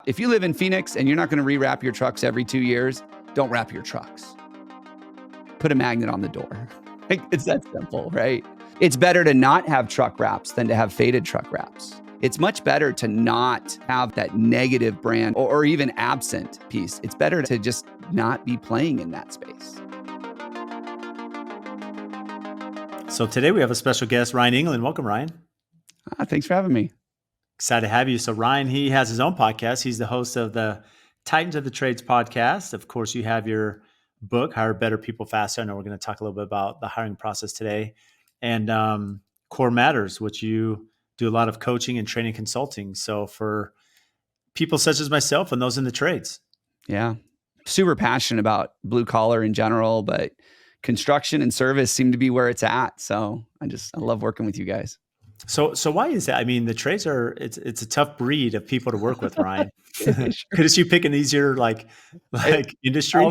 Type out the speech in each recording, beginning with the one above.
If you live in Phoenix and you're not going to re-wrap your trucks every 2 years, don't wrap your trucks. Put a magnet on the door. It's that simple, right? It's better to not have truck wraps than to have faded truck wraps. It's much better to not have that negative brand or even absent piece. It's better to just not be playing in that space. So today we have a special guest, Ryan Englin. Welcome, Ryan. Thanks for having me. Excited to have you. So Ryan, he has his own podcast. He's the host of the Titans of the Trades podcast. Of course, you have your book, Hire Better People Faster. I know we're going to talk a little bit about the hiring process today. And Core Matters, which you do a lot of coaching and training consulting. So for people such as myself and those in the trades. Yeah. Super passionate about blue collar in general, but construction and service seem to be where it's at. So I love working with you guys. So why is that? I mean, the trades it's a tough breed of people to work with, Ryan. Could you pick an easier like industry?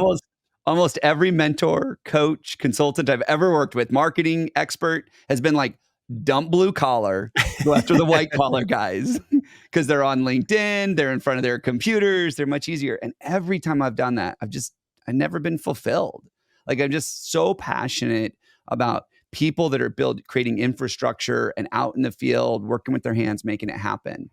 Almost every mentor, coach, consultant I've ever worked with, marketing expert, has been like, dump blue collar, go after the white collar guys, because they're on LinkedIn, they're in front of their computers, they're much easier. And every time I've done that, I've never been fulfilled. Like, I'm just so passionate about people that are creating infrastructure and out in the field, working with their hands, making it happen.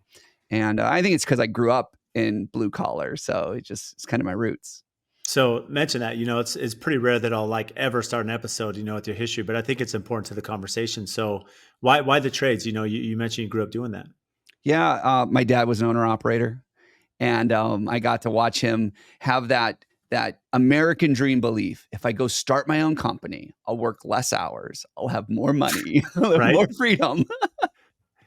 And I think it's because I grew up in blue collar. So it's kind of my roots. So mention that, it's pretty rare that I'll ever start an episode, with your history, but I think it's important to the conversation. So why the trades? You mentioned you grew up doing that. Yeah. My dad was an owner operator, and I got to watch him have that American dream belief. If I go start my own company, I'll work less hours. I'll have more money, right? More freedom.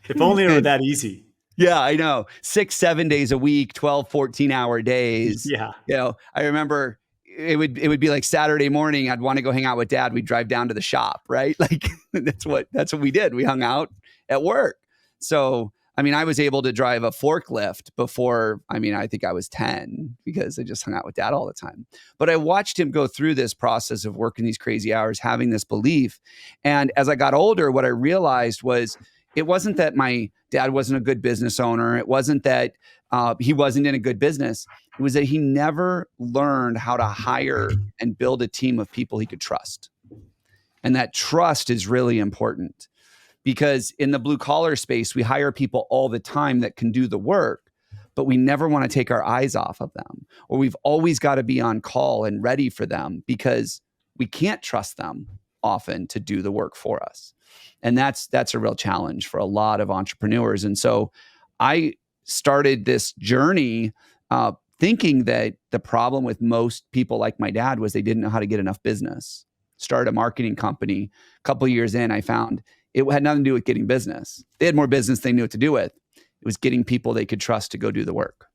If only it were that easy. Yeah, I know. 6-7 days a week, 12, 14-hour days. Yeah. I remember it would be like Saturday morning. I'd want to go hang out with Dad. We'd drive down to the shop, right? Like that's what we did. We hung out at work. So, I was able to drive a forklift before, I think I was 10 because I just hung out with Dad all the time. But I watched him go through this process of working these crazy hours, having this belief. And as I got older, what I realized was it wasn't that my dad wasn't a good business owner. It wasn't that he wasn't in a good business. It was that he never learned how to hire and build a team of people he could trust. And that trust is really important, because in the blue collar space, we hire people all the time that can do the work, but we never want to take our eyes off of them, or we've always got to be on call and ready for them because we can't trust them often to do the work for us. And that's a real challenge for a lot of entrepreneurs. And so I started this journey thinking that the problem with most people like my dad was they didn't know how to get enough business. Started a marketing company. A couple of years in, I found it had nothing to do with getting business. They had more business they knew what to do with. It was getting people they could trust to go do the work.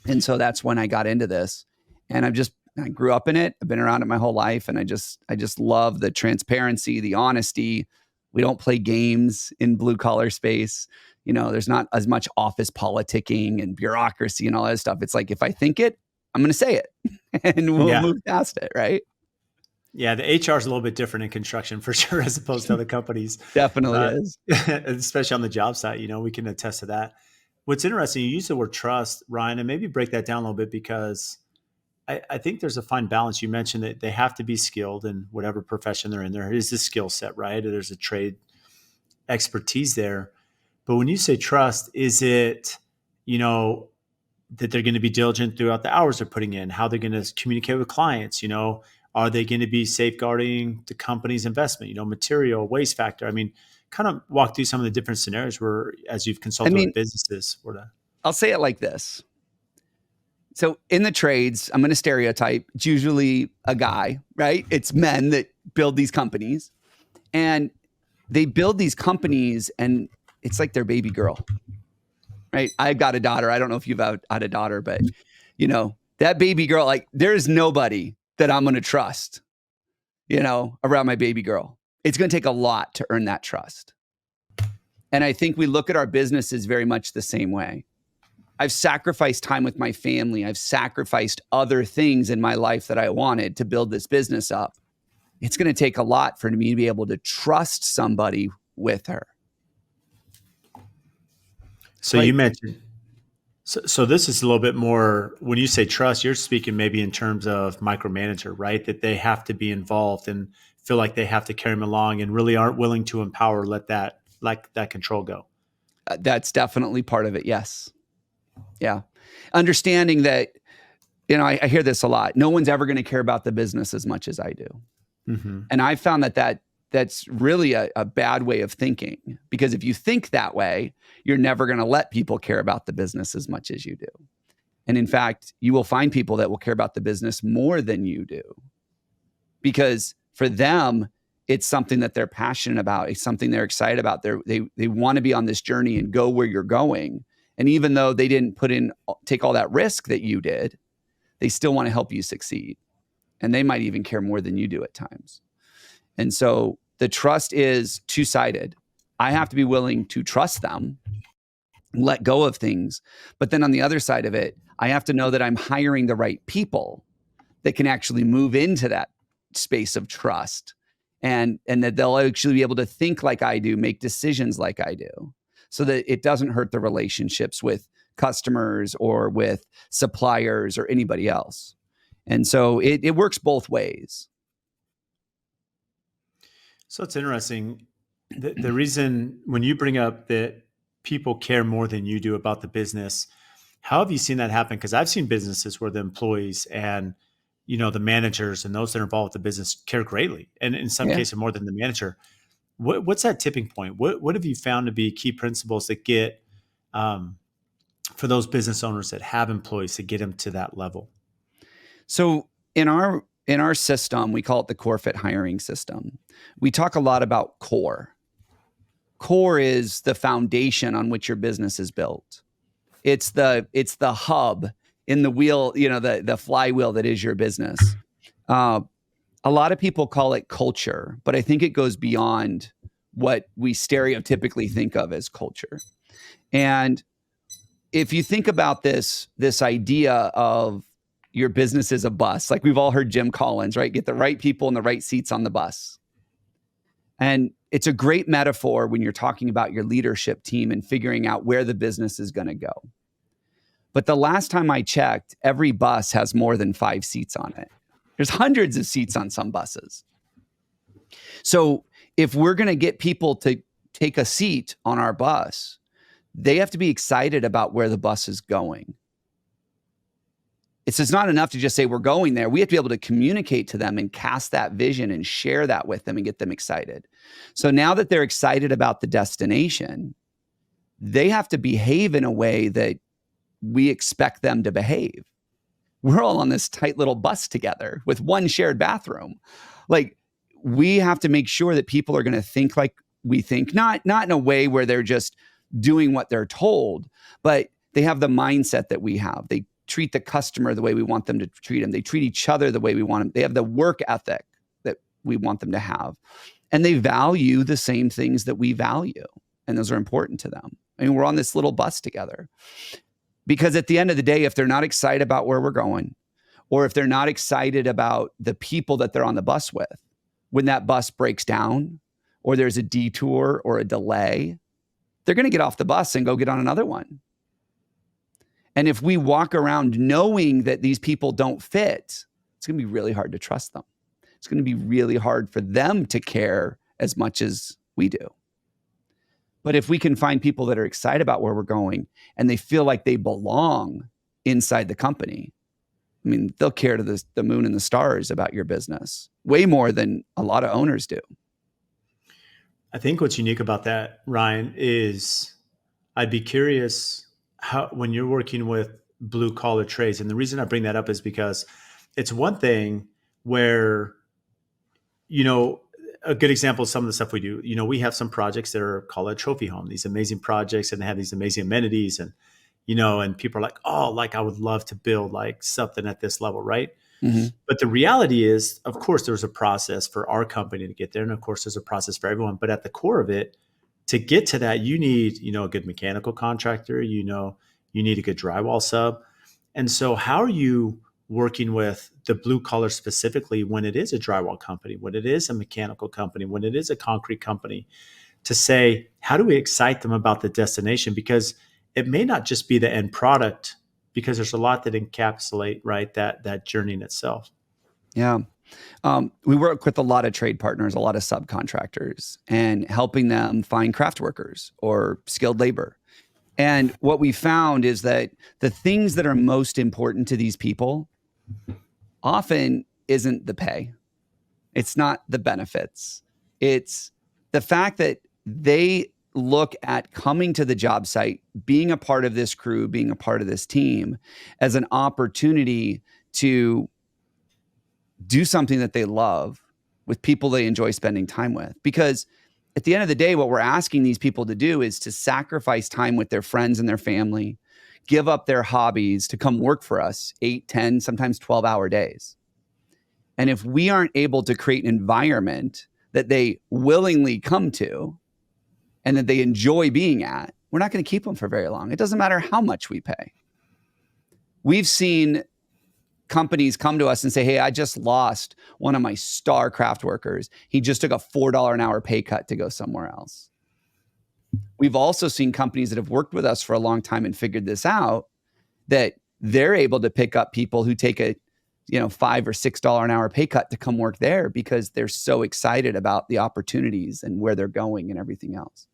And so that's when I got into this. And I grew up in it. I've been around it my whole life. And I just love the transparency, the honesty. We don't play games in blue collar space. There's not as much office politicking and bureaucracy and all that stuff. It's like, if I think it, I'm going to say it and we'll move past it. Right. Yeah. The HR is a little bit different in construction for sure, as opposed to other companies. Definitely is. Especially on the job site, we can attest to that. What's interesting, you use the word trust, Ryan, and maybe break that down a little bit, because I think there's a fine balance. You mentioned that they have to be skilled in whatever profession they're in. There is a skill set, right? There's a trade expertise there. But when you say trust, is it, that they're going to be diligent throughout the hours they're putting in, how they're going to communicate with clients? Are they going to be safeguarding the company's investment, material, waste factor? Kind of walk through some of the different scenarios where, as you've consulted with businesses. I'll say it like this. So in the trades, I'm going to stereotype. It's usually a guy, right? It's men that build these companies, and they build these companies and it's like their baby girl, right? I've got a daughter. I don't know if you've had a daughter, but that baby girl, like there's nobody that I'm going to trust, around my baby girl. It's going to take a lot to earn that trust. And I think we look at our businesses very much the same way. I've sacrificed time with my family. I've sacrificed other things in my life that I wanted to build this business up. It's going to take a lot for me to be able to trust somebody with her. So you mentioned So this is a little bit more, when you say trust, you're speaking maybe in terms of micromanager, right? That they have to be involved and feel like they have to carry them along and really aren't willing to empower, let that, like that control go. That's definitely part of it. Yes. Yeah. Understanding that, I hear this a lot. No one's ever going to care about the business as much as I do. Mm-hmm. And I found that's really a bad way of thinking, because if you think that way, you're never going to let people care about the business as much as you do. And in fact, you will find people that will care about the business more than you do, because for them, it's something that they're passionate about. It's something they're excited about. They want to be on this journey and go where you're going. And even though they didn't take all that risk that you did, they still want to help you succeed. And they might even care more than you do at times. And so the trust is two-sided. I have to be willing to trust them, let go of things. But then on the other side of it, I have to know that I'm hiring the right people that can actually move into that space of trust, and that they'll actually be able to think like I do, make decisions like I do, so that it doesn't hurt the relationships with customers or with suppliers or anybody else. And so it works both ways. So it's interesting. The reason when you bring up that people care more than you do about the business, how have you seen that happen? Because I've seen businesses where the employees and the managers and those that are involved with the business care greatly, and in some Yeah. cases more than the manager. What's that tipping point? What have you found to be key principles that get um, for those business owners that have employees to get them to that level? So in our system, we call it the core fit hiring system. We talk a lot about core. Core is the foundation on which your business is built. It's the hub in the wheel, the flywheel that is your business. A lot of people call it culture, but I think it goes beyond what we stereotypically think of as culture. And if you think about this idea of your business is a bus, like we've all heard Jim Collins, right? Get the right people in the right seats on the bus. And it's a great metaphor when you're talking about your leadership team and figuring out where the business is going to go. But the last time I checked, every bus has more than 5 seats on it. There's hundreds of seats on some buses. So if we're going to get people to take a seat on our bus, they have to be excited about where the bus is going. It's not enough to just say we're going there. We have to be able to communicate to them and cast that vision and share that with them and get them excited. So now that they're excited about the destination, they have to behave in a way that we expect them to behave. We're all on this tight little bus together with one shared bathroom. Like, we have to make sure that people are going to think like we think, not in a way where they're just doing what they're told, but they have the mindset that we have. They treat the customer the way we want them to treat them. They treat each other the way we want them. They have the work ethic that we want them to have. And they value the same things that we value. And those are important to them. I mean, we're on this little bus together. Because at the end of the day, if they're not excited about where we're going, or if they're not excited about the people that they're on the bus with, when that bus breaks down, or there's a detour or a delay, they're going to get off the bus and go get on another one. And if we walk around knowing that these people don't fit, it's going to be really hard to trust them. It's going to be really hard for them to care as much as we do. But if we can find people that are excited about where we're going and they feel like they belong inside the company, I mean, they'll care to the moon and the stars about your business way more than a lot of owners do. I think what's unique about that, Ryan, is I'd be curious how, when you're working with blue collar trades, and the reason I bring that up is because it's one thing where, a good example of some of the stuff we do, we have some projects that are called a trophy home, these amazing projects, and they have these amazing amenities, and people are like, oh, like I would love to build like something at this level, right? Mm-hmm. But the reality is, of course, there's a process for our company to get there. And of course, there's a process for everyone. But at the core of it, to get to that, you need, a good mechanical contractor, you need a good drywall sub. And so how are you working with the blue collar specifically when it is a drywall company, when it is a mechanical company, when it is a concrete company, to say, how do we excite them about the destination? Because it may not just be the end product, because there's a lot that encapsulate, right, that journey in itself. Yeah. We work with a lot of trade partners, a lot of subcontractors, and helping them find craft workers or skilled labor. And what we found is that the things that are most important to these people often isn't the pay. It's not the benefits. It's the fact that they look at coming to the job site, being a part of this crew, being a part of this team as an opportunity to do something that they love with people they enjoy spending time with. Because at the end of the day, what we're asking these people to do is to sacrifice time with their friends and their family, give up their hobbies to come work for us 8, 10, sometimes 12-hour days. And if we aren't able to create an environment that they willingly come to and that they enjoy being at, we're not going to keep them for very long. It doesn't matter how much we pay. We've seen companies come to us and say, hey, I just lost one of my star craft workers. He just took a $4 an hour pay cut to go somewhere else. We've also seen companies that have worked with us for a long time and figured this out, that they're able to pick up people who take a $5 or $6 an hour pay cut to come work there because they're so excited about the opportunities and where they're going and everything else.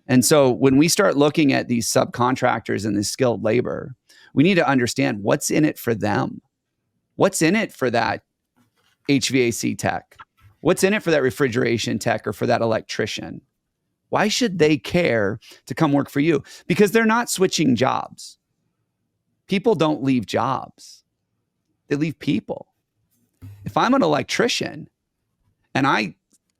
And so when we start looking at these subcontractors and this skilled labor, we need to understand what's in it for them. What's in it for that HVAC tech? What's in it for that refrigeration tech or for that electrician? Why should they care to come work for you? Because they're not switching jobs. People don't leave jobs. They leave people. If I'm an electrician and I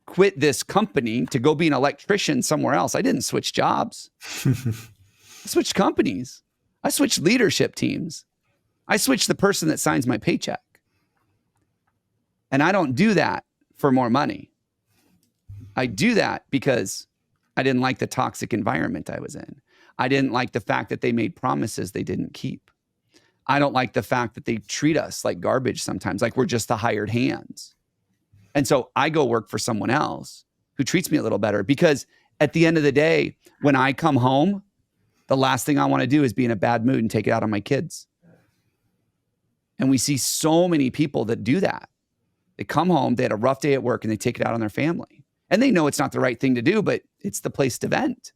quit this company to go be an electrician somewhere else, I didn't switch jobs. I switched companies. I switched leadership teams. I switched the person that signs my paycheck. And I don't do that for more money. I do that because I didn't like the toxic environment I was in. I didn't like the fact that they made promises they didn't keep. I don't like the fact that they treat us like garbage sometimes, like we're just the hired hands. And so I go work for someone else who treats me a little better, because at the end of the day, when I come home, the last thing I want to do is be in a bad mood and take it out on my kids. And we see so many people that do that. They come home, they had a rough day at work, and they take it out on their family. And they know it's not the right thing to do, but it's the place to vent.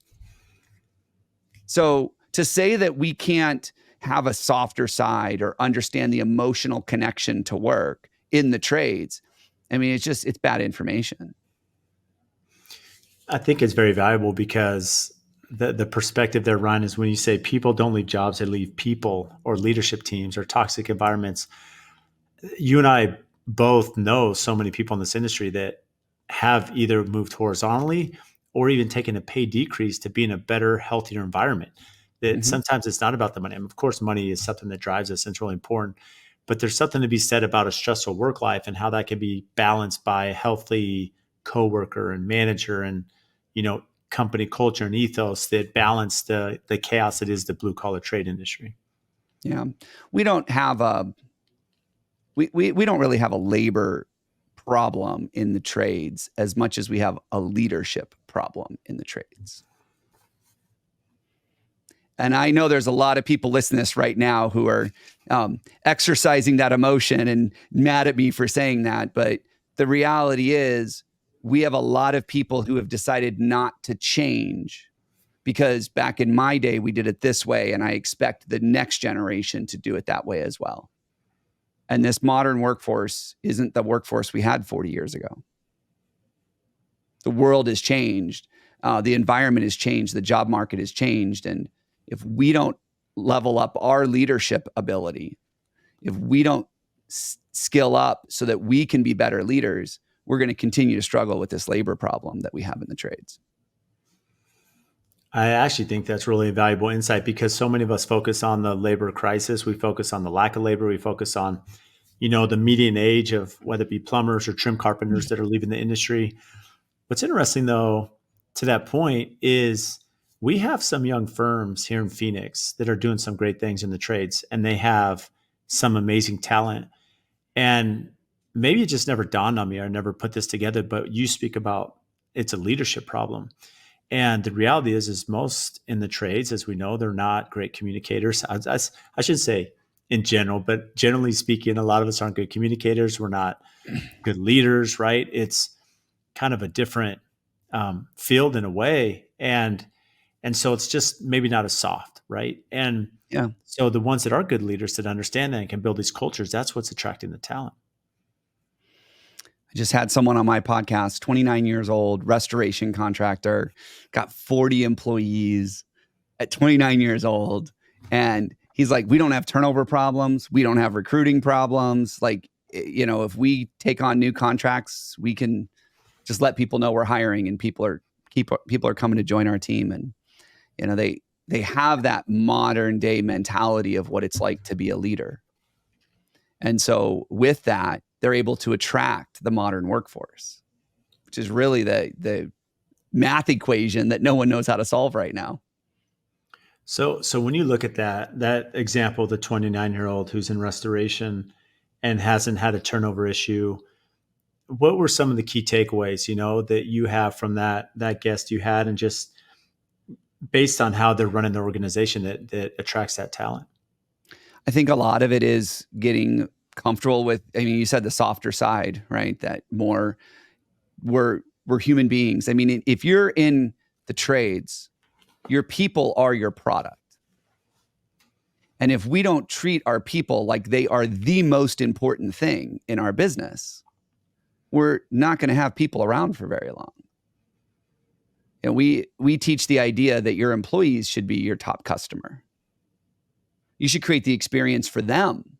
So to say that we can't have a softer side or understand the emotional connection to work in the trades, I mean, it's bad information. I think it's very valuable, because the perspective there, Ryan, is when you say people don't leave jobs, they leave people or leadership teams or toxic environments. You and I both know so many people in this industry that have either moved horizontally or even taken a pay decrease to be in a better, healthier environment. That sometimes it's not about the money. I mean, of course, money is something that drives us and it's really important, but there's something to be said about a stressful work life and how that can be balanced by a healthy coworker and manager and, company culture and ethos that balance the chaos that is the blue collar trade industry. Yeah. We don't have we don't really have a labor problem in the trades as much as we have a leadership problem in the trades. And I know there's a lot of people listening to this right now who are exercising that emotion and mad at me for saying that. But the reality is we have a lot of people who have decided not to change because back in my day, we did it this way. And I expect the next generation to do it that way as well. And this modern workforce isn't the workforce we had 40 years ago. The world has changed. The environment has changed. The job market has changed. And if we don't level up our leadership ability, if we don't skill up so that we can be better leaders, we're going to continue to struggle with this labor problem that we have in the trades. I actually think that's really a valuable insight, because so many of us focus on the labor crisis. We focus on the lack of labor. We focus on, the median age of whether it be plumbers or trim carpenters that are leaving the industry. What's interesting, though, to that point is we have some young firms here in Phoenix that are doing some great things in the trades, and they have some amazing talent. And maybe it just never dawned on me. I never put this together, but you speak about it's a leadership problem. And the reality is most in the trades, as we know, they're not great communicators. I should say in general, but generally speaking, a lot of us aren't good communicators. We're not good leaders, right? It's kind of a different field in a way, and so it's just maybe not as soft, right? And Yeah. so the ones that are good leaders that understand that and can build these cultures, that's what's attracting the talent. I just had someone on my podcast, 29 years old, restoration contractor, got 40 employees at 29 years old. And he's like, we don't have turnover problems. We don't have recruiting problems. Like, if we take on new contracts, we can just let people know we're hiring and people are coming to join our team. And, they have that modern day mentality of what it's like to be a leader. And so with that, they're able to attract the modern workforce, which is really the math equation that no one knows how to solve right now. So when you look at that example, the 29-year-old who's in restoration and hasn't had a turnover issue, what were some of the key takeaways, that you have from that guest you had, and just based on how they're running the organization that attracts that talent? I think a lot of it is getting comfortable with, you said the softer side, right? That more we're human beings. If you're in the trades, your people are your product. And if we don't treat our people like they are the most important thing in our business, we're not going to have people around for very long. And we teach the idea that your employees should be your top customer. You should create the experience for them,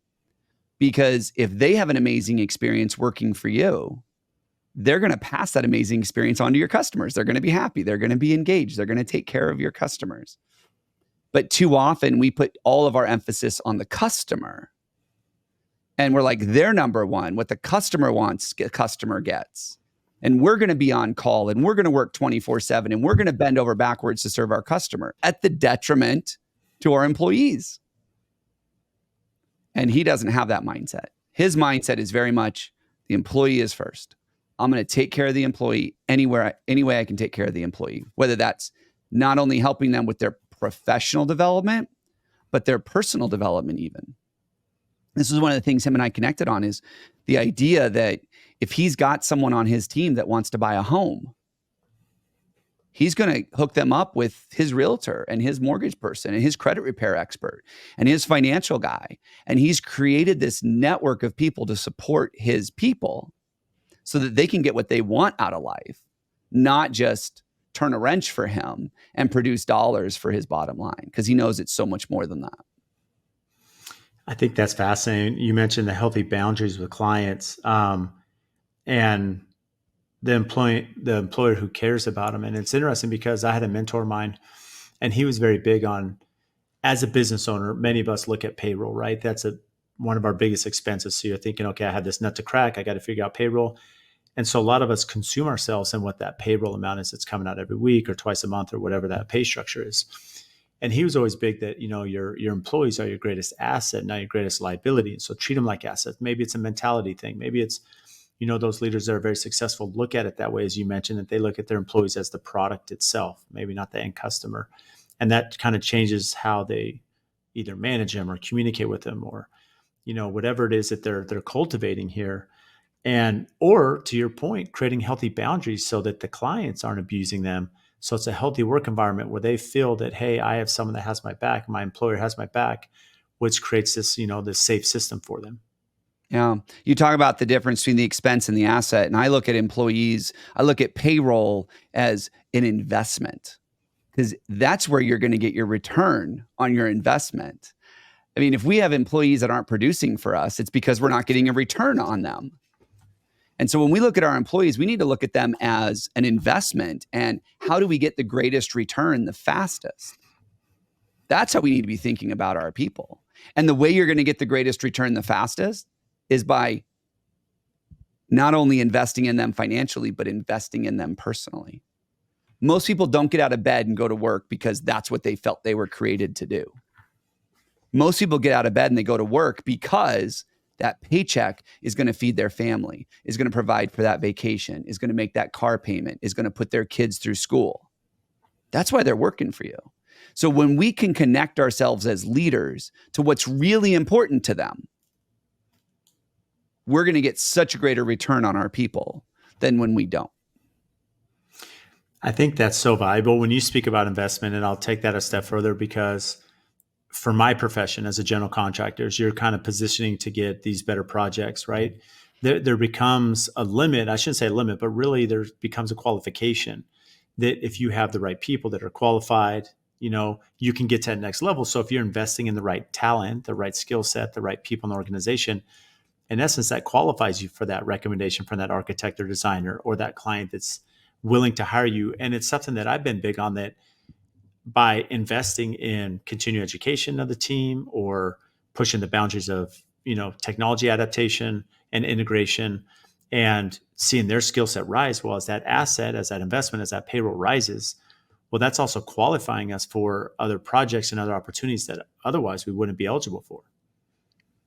because if they have an amazing experience working for you, they're going to pass that amazing experience on to your customers. They're going to be happy. They're going to be engaged. They're going to take care of your customers. But too often we put all of our emphasis on the customer, and we're like, they're number one. What the customer wants, the customer gets. And we're going to be on call, and we're going to work 24/7, and we're going to bend over backwards to serve our customer at the detriment to our employees. And he doesn't have that mindset. His mindset is very much the employee is first. I'm going to take care of the employee any way I can take care of the employee, whether that's not only helping them with their professional development, but their personal development even. This is one of the things him and I connected on, is the idea that if he's got someone on his team that wants to buy a home, he's going to hook them up with his realtor and his mortgage person and his credit repair expert and his financial guy. And he's created this network of people to support his people so that they can get what they want out of life, not just turn a wrench for him and produce dollars for his bottom line, because he knows it's so much more than that. I think that's fascinating. You mentioned the healthy boundaries with clients, and the employer who cares about them. And it's interesting because I had a mentor of mine, and he was very big on, as a business owner, many of us look at payroll, right? That's one of our biggest expenses. So you're thinking, okay, I have this nut to crack. I got to figure out payroll. And so a lot of us consume ourselves in what that payroll amount is that's coming out every week or twice a month or whatever that pay structure is. And he was always big that, your employees are your greatest asset, not your greatest liability. And so treat them like assets. Maybe it's a mentality thing. Maybe it's, those leaders that are very successful look at it that way, as you mentioned, that they look at their employees as the product itself, maybe not the end customer. And that kind of changes how they either manage them or communicate with them, or, whatever it is that they're cultivating here. And, or to your point, creating healthy boundaries so that the clients aren't abusing them. So it's a healthy work environment where they feel that, hey, I have someone that has my back, my employer has my back, which creates this, this safe system for them. Yeah. You talk about the difference between the expense and the asset. And I look at employees, I look at payroll as an investment, because that's where you're going to get your return on your investment. If we have employees that aren't producing for us, it's because we're not getting a return on them. And so when we look at our employees, we need to look at them as an investment, and how do we get the greatest return the fastest? That's how we need to be thinking about our people. And the way you're going to get the greatest return the fastest is by not only investing in them financially, but investing in them personally. Most people don't get out of bed and go to work because that's what they felt they were created to do. Most people get out of bed and they go to work because that paycheck is going to feed their family, is going to provide for that vacation, is going to make that car payment, is going to put their kids through school. That's why they're working for you. So when we can connect ourselves as leaders to what's really important to them, we're going to get such a greater return on our people than when we don't. I think that's so valuable when you speak about investment, and I'll take that a step further because for my profession as a general contractor, you're kind of positioning to get these better projects, right? There becomes a limit. I shouldn't say a limit, but really there becomes a qualification that if you have the right people that are qualified, you can get to that next level. So if you're investing in the right talent, the right skill set, the right people in the organization, in essence, that qualifies you for that recommendation from that architect or designer or that client that's willing to hire you. And it's something that I've been big on, that by investing in continuing education of the team or pushing the boundaries of technology adaptation and integration and seeing their skill set rise, well, as that asset, as that investment, as that payroll rises, well, that's also qualifying us for other projects and other opportunities that otherwise we wouldn't be eligible for.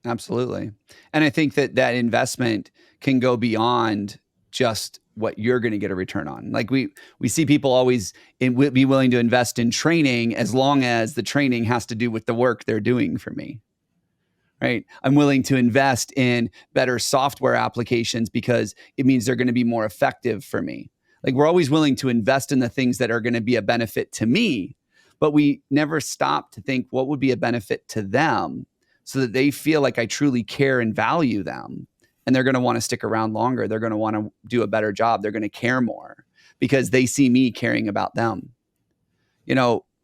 Absolutely. And I think that investment can go beyond just what you're going to get a return on. Like we see people always be willing to invest in training as long as the training has to do with the work they're doing for me. Right? I'm willing to invest in better software applications because it means they're going to be more effective for me. Like we're always willing to invest in the things that are going to be a benefit to me, but we never stop to think what would be a benefit to them so that they feel like I truly care and value them. And they're going to want to stick around longer. They're going to want to do a better job. They're going to care more because they see me caring about them.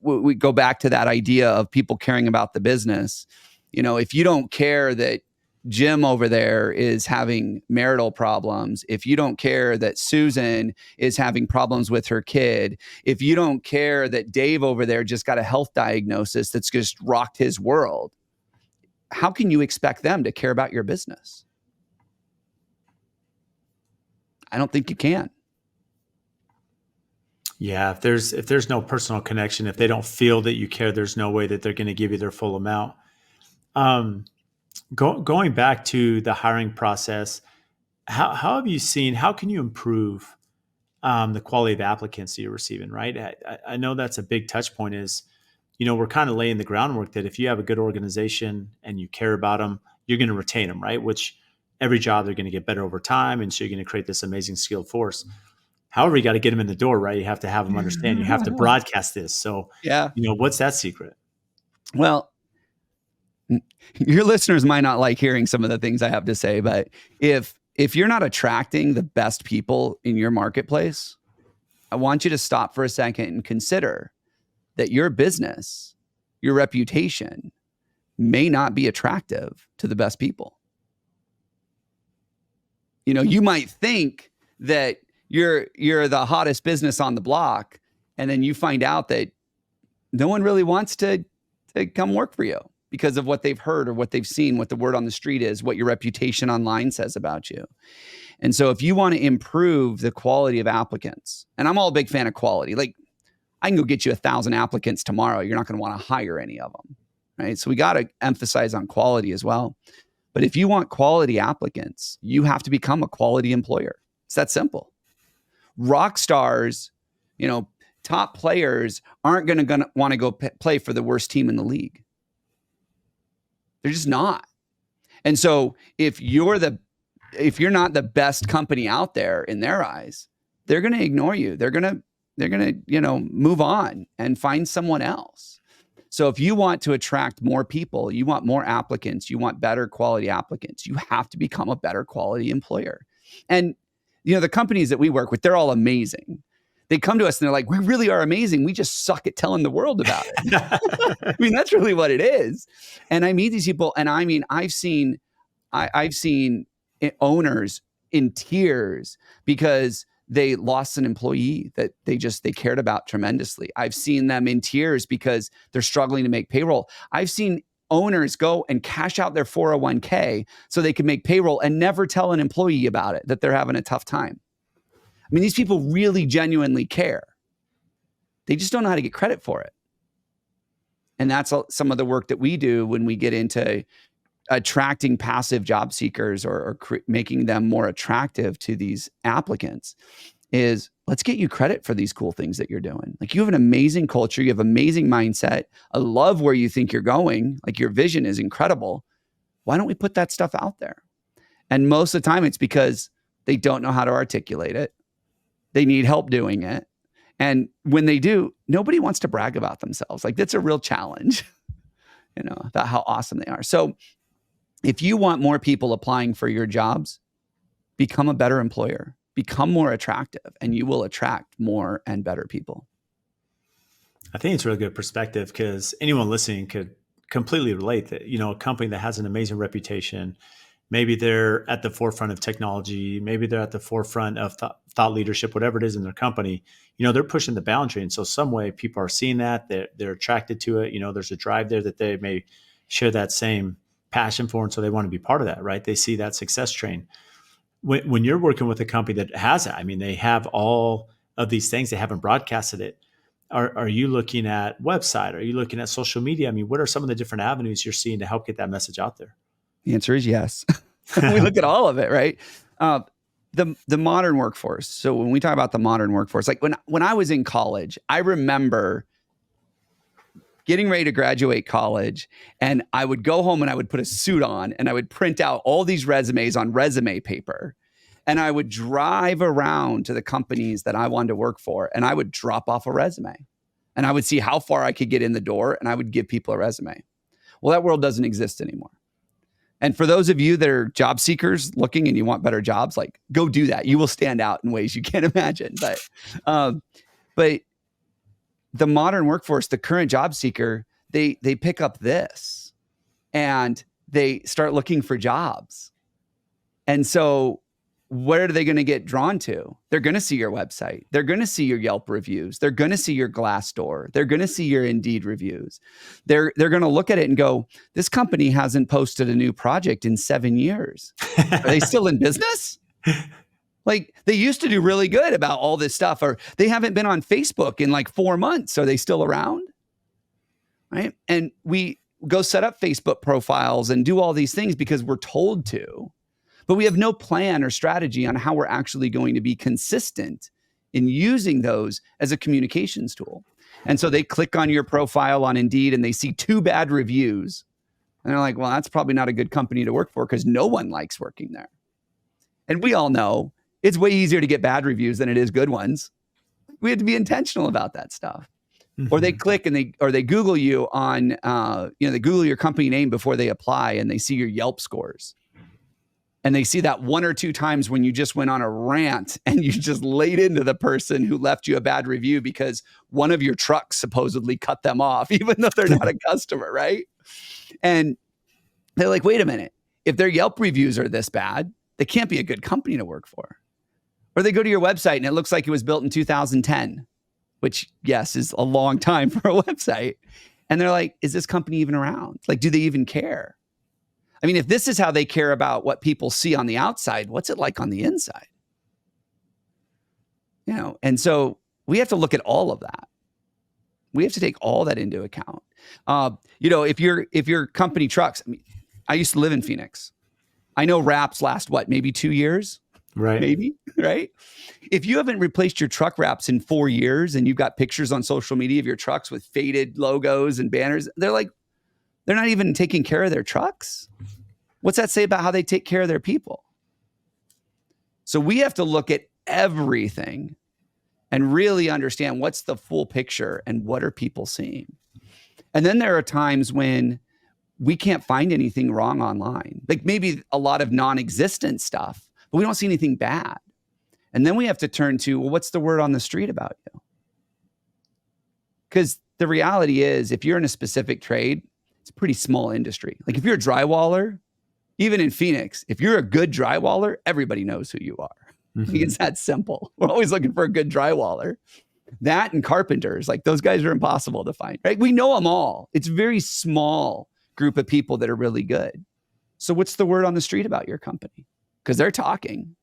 We go back to that idea of people caring about the business. If you don't care that Jim over there is having marital problems, if you don't care that Susan is having problems with her kid, if you don't care that Dave over there just got a health diagnosis that's just rocked his world, how can you expect them to care about your business? I don't think you can. Yeah, if there's no personal connection, if they don't feel that you care, there's no way that they're going to give you their full amount. Going back to the hiring process, how have you seen? How can you improve the quality of applicants that you're receiving? Right, I know that's a big touch point. Is we're kind of laying the groundwork that if you have a good organization and you care about them, you're going to retain them, right? Which every job they're going to get better over time, and so you're going to create this amazing skilled force. However, you got to get them in the door, right? You have to have them understand. You have to broadcast this. So, yeah, what's that secret? Well, your listeners might not like hearing some of the things I have to say, but if you're not attracting the best people in your marketplace, I want you to stop for a second and consider that your business, your reputation may not be attractive to the best people. You might think that you're the hottest business on the block, and then you find out that no one really wants to come work for you because of what they've heard or what they've seen, what the word on the street is, what your reputation online says about you. And so if you want to improve the quality of applicants, and I'm all a big fan of quality, like I can go get you 1,000 applicants tomorrow. You're not going to want to hire any of them, right? So we got to emphasize on quality as well. But if you want quality applicants, you have to become a quality employer. It's that simple. Rock stars, top players aren't going to want to go play for the worst team in the league. They're just not. And so if you're not the best company out there in their eyes, they're going to ignore you. They're going to, move on and find someone else. So if you want to attract more people, you want more applicants, you want better quality applicants, you have to become a better quality employer. And, the companies that we work with, they're all amazing. They come to us and they're like, we really are amazing. We just suck at telling the world about it. I mean, that's really what it is. And I meet these people, and I mean, I've seen owners in tears because they lost an employee that they cared about tremendously. I've seen them in tears because they're struggling to make payroll. I've seen owners go and cash out their 401k so they can make payroll and never tell an employee about it, that they're having a tough time. I mean, these people really genuinely care. They just don't know how to get credit for it. And that's some of the work that we do when we get into attracting passive job seekers or making them more attractive to these applicants, is let's get you credit for these cool things that you're doing. Like, you have an amazing culture. You have amazing mindset. I love where you think you're going. Like, your vision is incredible. Why don't we put that stuff out there? And most of the time it's because they don't know how to articulate it. They need help doing it. And when they do, nobody wants to brag about themselves. Like, that's a real challenge, about how awesome they are. So if you want more people applying for your jobs, become a better employer, become more attractive, and you will attract more and better people. I think it's a really good perspective because anyone listening could completely relate that, a company that has an amazing reputation, maybe they're at the forefront of technology, maybe they're at the forefront of thought leadership, whatever it is in their company, they're pushing the boundary. And so some way people are seeing that, they're attracted to it. There's a drive there that they may share that same passion for. And so they want to be part of that, right? They see that success train. When you're working with a company that has it, they have all of these things, they haven't broadcasted it. Are you looking at website? Are you looking at social media? What are some of the different avenues you're seeing to help get that message out there? The answer is yes. We look at all of it, right? The modern workforce. So when we talk about the modern workforce, like when I was in college, I remember getting ready to graduate college, and I would go home and I would put a suit on and I would print out all these resumes on resume paper. And I would drive around to the companies that I wanted to work for, and I would drop off a resume, and I would see how far I could get in the door, and I would give people a resume. Well, that world doesn't exist anymore. And for those of you that are job seekers looking and you want better jobs, like, go do that. You will stand out in ways you can't imagine. But the modern workforce, the current job seeker, they pick up this and they start looking for jobs. And so what are they going to get drawn to? They're going to see your website. They're going to see your Yelp reviews. They're going to see your Glassdoor. They're going to see your Indeed reviews. They're going to look at it and go, this company hasn't posted a new project in 7 years. Are they still in business? Like, they used to do really good about all this stuff, or they haven't been on Facebook in like 4 months. Are they still around? Right. And we go set up Facebook profiles and do all these things because we're told to. But we have no plan or strategy on how we're actually going to be consistent in using those as a communications tool. And so they click on your profile on Indeed and they see 2 bad reviews. And they're like, well, that's probably not a good company to work for because no one likes working there. And we all know it's way easier to get bad reviews than it is good ones. We have to be intentional about that stuff. Mm-hmm. Or they click and they Google you on, they Google your company name before they apply, and they see your Yelp scores. And they see that 1 or 2 times when you just went on a rant and you just laid into the person who left you a bad review because one of your trucks supposedly cut them off, even though they're not a customer, right? And they're like, wait a minute. If their Yelp reviews are this bad, they can't be a good company to work for. Or they go to your website and it looks like it was built in 2010, which, yes, is a long time for a website. And they're like, is this company even around? Like, do they even care? If this is how they care about what people see on the outside, what's it like on the inside? And so we have to look at all of that. We have to take all that into account. If your company trucks, I used to live in Phoenix. I know wraps last maybe 2 years? Right. Maybe, right? If you haven't replaced your truck wraps in 4 years and you've got pictures on social media of your trucks with faded logos and banners, they're not even taking care of their trucks. What's that say about how they take care of their people? So we have to look at everything and really understand what's the full picture and what are people seeing. And then there are times when we can't find anything wrong online, like maybe a lot of non-existent stuff, but we don't see anything bad. And then we have to turn to, well, what's the word on the street about you? Because the reality is, if you're in a specific trade, it's a pretty small industry. Like if you're a drywaller, even in Phoenix, if you're a good drywaller, everybody knows who you are. Mm-hmm. It's that simple. We're always looking for a good drywaller. That and carpenters, like those guys are impossible to find, right? We know them all. It's a very small group of people that are really good. So what's the word on the street about your company? Because they're talking.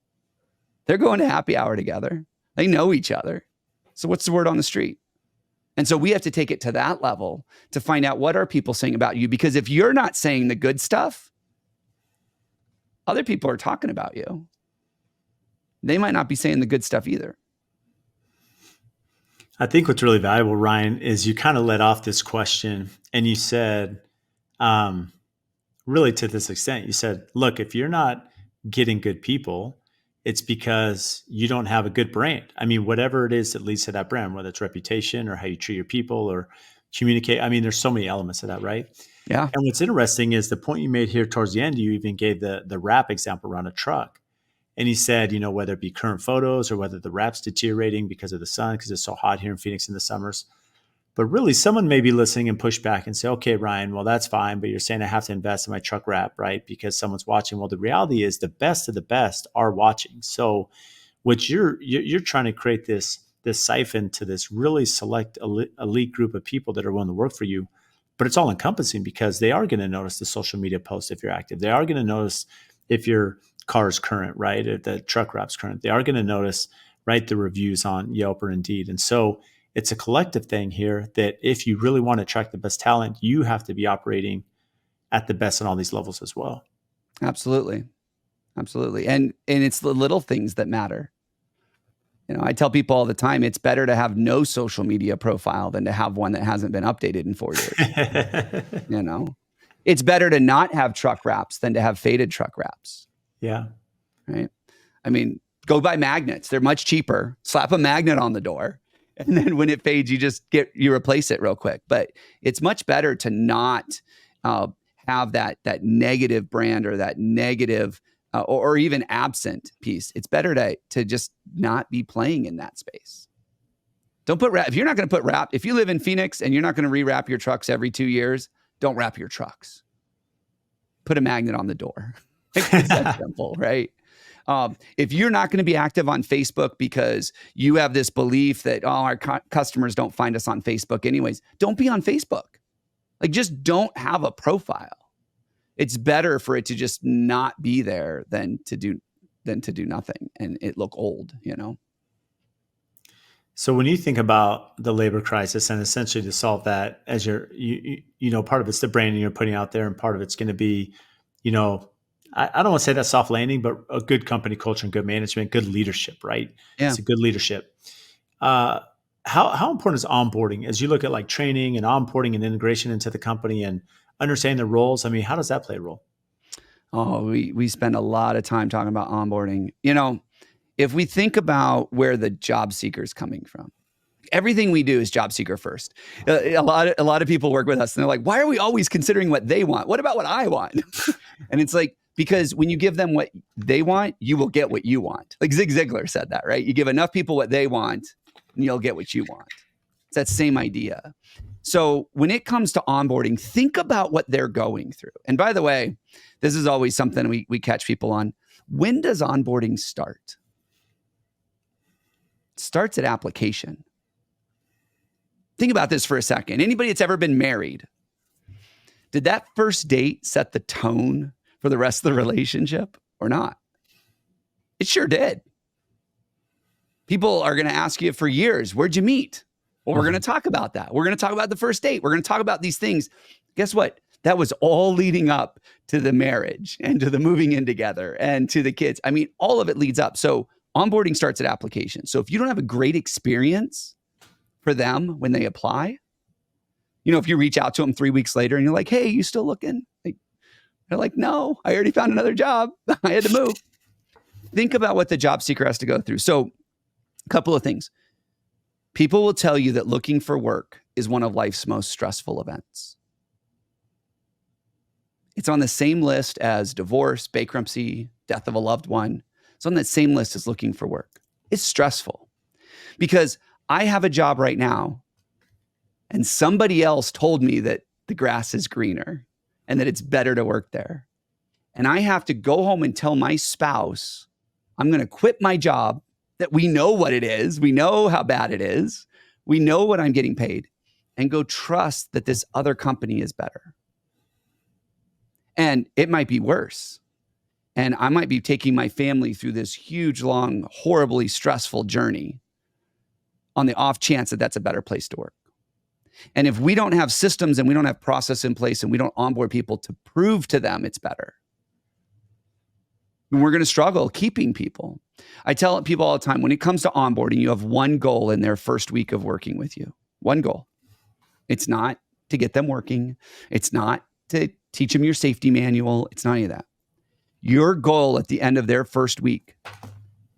They're going to happy hour together. They know each other. So what's the word on the street? And so we have to take it to that level to find out what are people saying about you. Because if you're not saying the good stuff, other people are talking about you. They might not be saying the good stuff either. I think what's really valuable, Ryan, is you kind of let off this question and you said, um, really to this extent, you said, look, if you're not getting good people, it's because you don't have a good brand. I mean, whatever it is that leads to that brand, whether it's reputation or how you treat your people or communicate. I mean, there's so many elements of that, right? Yeah. And what's interesting is the point you made here towards the end, you even gave the wrap example around a truck. And he said, whether it be current photos or whether the wrap's deteriorating because of the sun, because it's so hot here in Phoenix in the summers. But really, someone may be listening and push back and say, okay, Ryan, well, that's fine, but you're saying I have to invest in my truck wrap, right? Because someone's watching. Well, the reality is the best of the best are watching. So what you're trying to create this siphon to this really select elite group of people that are willing to work for you, but it's all encompassing because they are going to notice the social media posts if you're active. They are going to notice if your car is current, right? If the truck wrap's current. They are going to notice, right, the reviews on Yelp or Indeed. And so it's a collective thing here that if you really want to attract the best talent, you have to be operating at the best on all these levels as well. Absolutely. Absolutely. And it's the little things that matter. I tell people all the time, it's better to have no social media profile than to have one that hasn't been updated in 4 years. It's better to not have truck wraps than to have faded truck wraps. Yeah. Right. I mean, go buy magnets. They're much cheaper. Slap a magnet on the door. And then when it fades, you replace it real quick. But it's much better to not have that negative brand or that negative or even absent piece. It's better to just not be playing in that space. Don't put wrap. If you're not going to put wrap, if you live in Phoenix and you're not going to re-wrap your trucks every 2 years, don't wrap your trucks. Put a magnet on the door. It's that simple, right? If you're not going to be active on Facebook because you have this belief that, our customers don't find us on Facebook anyways, don't be on Facebook. Like, just don't have a profile. It's better for it to just not be there than to do nothing and it look old, So when you think about the labor crisis and essentially to solve that, as part of it's the branding you're putting out there, and part of it's going to be, I don't want to say that soft landing, but a good company culture and good management, good leadership, right? Yeah. It's a good leadership. How important is onboarding as you look at like training and onboarding and integration into the company and understanding the roles? I mean, how does that play a role? Oh, we spend a lot of time talking about onboarding. If we think about where the job seeker is coming from, everything we do is job seeker first. A lot of people work with us and they're like, why are we always considering what they want? What about what I want? And it's like, because when you give them what they want, you will get what you want. Like Zig Ziglar said that, right? You give enough people what they want and you'll get what you want. It's that same idea. So when it comes to onboarding, think about what they're going through. And by the way, this is always something we catch people on. When does onboarding start? It starts at application. Think about this for a second. Anybody that's ever been married, did that first date set the tone for the rest of the relationship or not? It sure did. People are going to ask you for years, where'd you meet? Well, we're going to talk about that. We're going to talk about the first date. We're going to talk about these things. Guess what? That was all leading up to the marriage and to the moving in together and to the kids. I mean, all of it leads up. So onboarding starts at application. So if you don't have a great experience for them when they apply, if you reach out to them 3 weeks later and you're like, hey, you still looking? They're like, no, I already found another job. I had to move. Think about what the job seeker has to go through. So a couple of things. People will tell you that looking for work is one of life's most stressful events. It's on the same list as divorce, bankruptcy, death of a loved one. It's on that same list as looking for work. It's stressful because I have a job right now and somebody else told me that the grass is greener and that it's better to work there. And I have to go home and tell my spouse, I'm going to quit my job, that we know what it is. We know how bad it is. We know what I'm getting paid, and go trust that this other company is better. And it might be worse. And I might be taking my family through this huge, long, horribly stressful journey on the off chance that that's a better place to work. And if we don't have systems and we don't have process in place and we don't onboard people to prove to them it's better, And we're going to struggle keeping people. I tell people all the time, when it comes to onboarding, you have one goal in their first week of working with you. One goal. It's not to get them working. It's not to teach them your safety manual. It's not any of that. Your goal at the end of their first week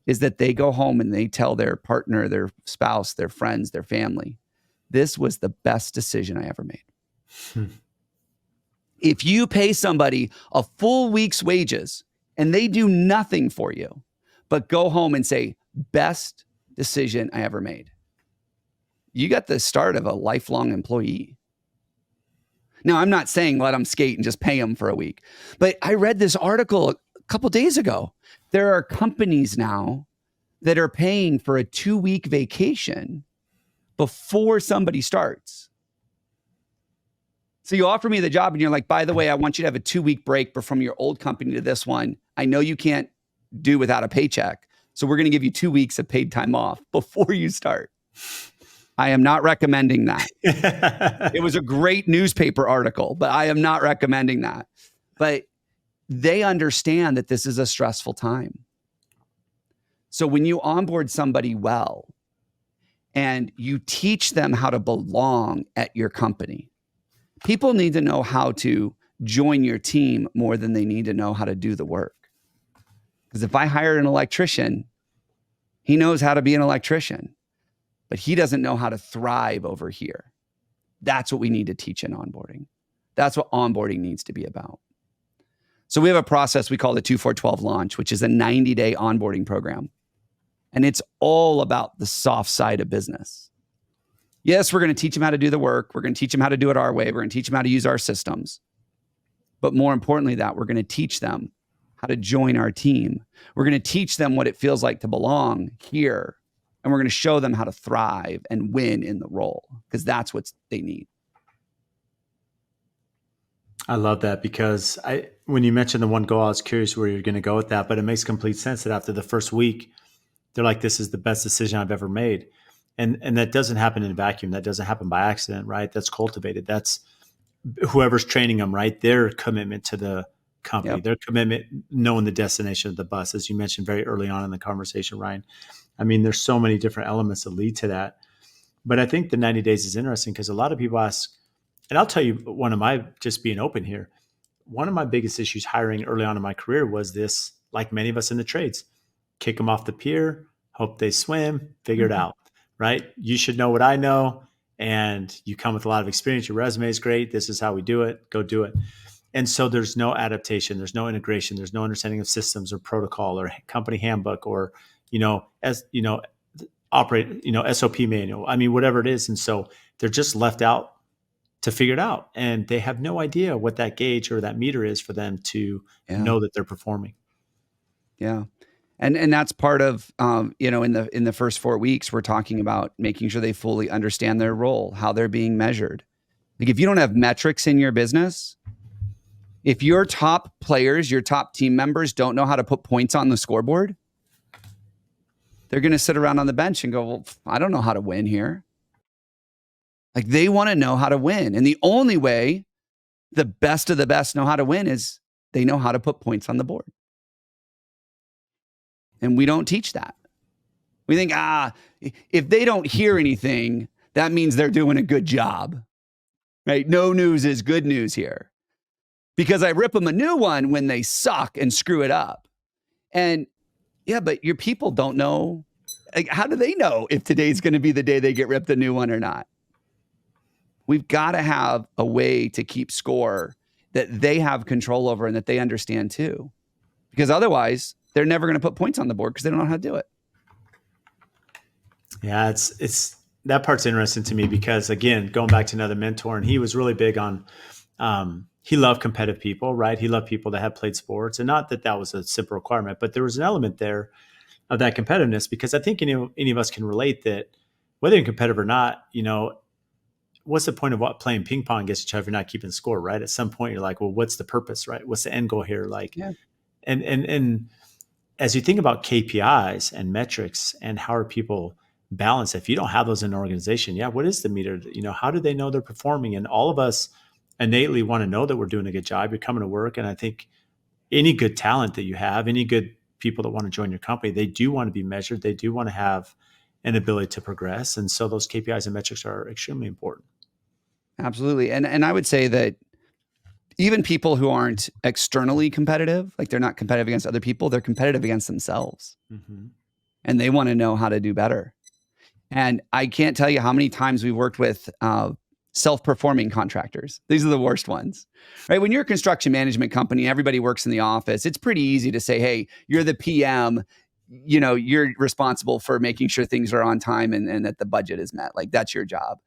is that they go home and they tell their partner, their spouse, their friends, their family, this was the best decision I ever made. If you pay somebody a full week's wages and they do nothing for you, but go home and say, best decision I ever made, you got the start of a lifelong employee. Now, I'm not saying let them skate and just pay them for a week, but I read this article a couple days ago. There are companies now that are paying for a 2-week vacation before somebody starts. So you offer me the job and you're like, by the way, I want you to have a 2-week break from your old company to this one. I know you can't do without a paycheck. So we're going to give you 2 weeks of paid time off before you start. I am not recommending that. It was a great newspaper article, but I am not recommending that. But they understand that this is a stressful time. So when you onboard somebody well and you teach them how to belong at your company, people need to know how to join your team more than they need to know how to do the work. Because if I hire an electrician, he knows how to be an electrician, but he doesn't know how to thrive over here. That's what we need to teach in onboarding. That's what onboarding needs to be about. So we have a process we call the 2-4-12 launch, which is a 90-day onboarding program. And it's all about the soft side of business. Yes, we're going to teach them how to do the work. We're going to teach them how to do it our way. We're going to teach them how to use our systems. But more importantly, that we're going to teach them how to join our team. We're going to teach them what it feels like to belong here. And we're going to show them how to thrive and win in the role, because that's what they need. I love that, because when you mentioned the one goal, I was curious where you're going to go with that, but it makes complete sense that after the first week, they're like, this is the best decision I've ever made. And that doesn't happen in a vacuum. That doesn't happen by accident, right? That's cultivated. That's whoever's training them, right? Their commitment to the company, their commitment, knowing the destination of the bus, as you mentioned very early on in the conversation, Ryan. I mean, there's so many different elements that lead to that. But I think the 90 days is interesting because a lot of people ask, and I'll tell you, just being open here, one of my biggest issues hiring early on in my career was this, like many of us in the trades, kick them off the pier, hope they swim, figure it out, right? You should know what I know, and you come with a lot of experience. Your resume is great. This is how we do it. Go do it. And so there's no adaptation. There's no integration. There's no understanding of systems or protocol or company handbook or, SOP manual. I mean, whatever it is. And so they're just left out to figure it out. And they have no idea what that gauge or that meter is for them to know that they're performing. Yeah. And that's part of, in the first 4 weeks, we're talking about making sure they fully understand their role, how they're being measured. Like if you don't have metrics in your business, if your top players, your top team members don't know how to put points on the scoreboard, they're going to sit around on the bench and go, well, I don't know how to win here. Like they want to know how to win. And the only way the best of the best know how to win is they know how to put points on the board. And we don't teach that. We think, if they don't hear anything, that means they're doing a good job, right? No news is good news here. Because I rip them a new one when they suck and screw it up. And yeah, but your people don't know. Like, how do they know if today's going to be the day they get ripped a new one or not? We've got to have a way to keep score that they have control over and that they understand too. Because otherwise, they're never going to put points on the board because they don't know how to do it. Yeah, it's that part's interesting to me because, again, going back to another mentor, and he was really big on he loved competitive people, right? He loved people that had played sports, and not that that was a simple requirement, but there was an element there of that competitiveness, because I think any of us can relate that whether you're competitive or not, what's the point of playing ping pong against each other if you're not keeping score, right? At some point, you're like, well, what's the purpose, right? What's the end goal here? Like, and as you think about KPIs and metrics and how are people balanced, if you don't have those in an organization, what is the meter? How do they know they're performing? And all of us innately want to know that we're doing a good job. You're coming to work. And I think any good talent that you have, any good people that want to join your company, they do want to be measured. They do want to have an ability to progress. And so those KPIs and metrics are extremely important. Absolutely. And I would say that even people who aren't externally competitive, like they're not competitive against other people, they're competitive against themselves. Mm-hmm. And they want to know how to do better. And I can't tell you how many times we've worked with self-performing contractors. These are the worst ones, right? When you're a construction management company, everybody works in the office. It's pretty easy to say, hey, you're the PM, you're responsible for making sure things are on time and that the budget is met. Like that's your job.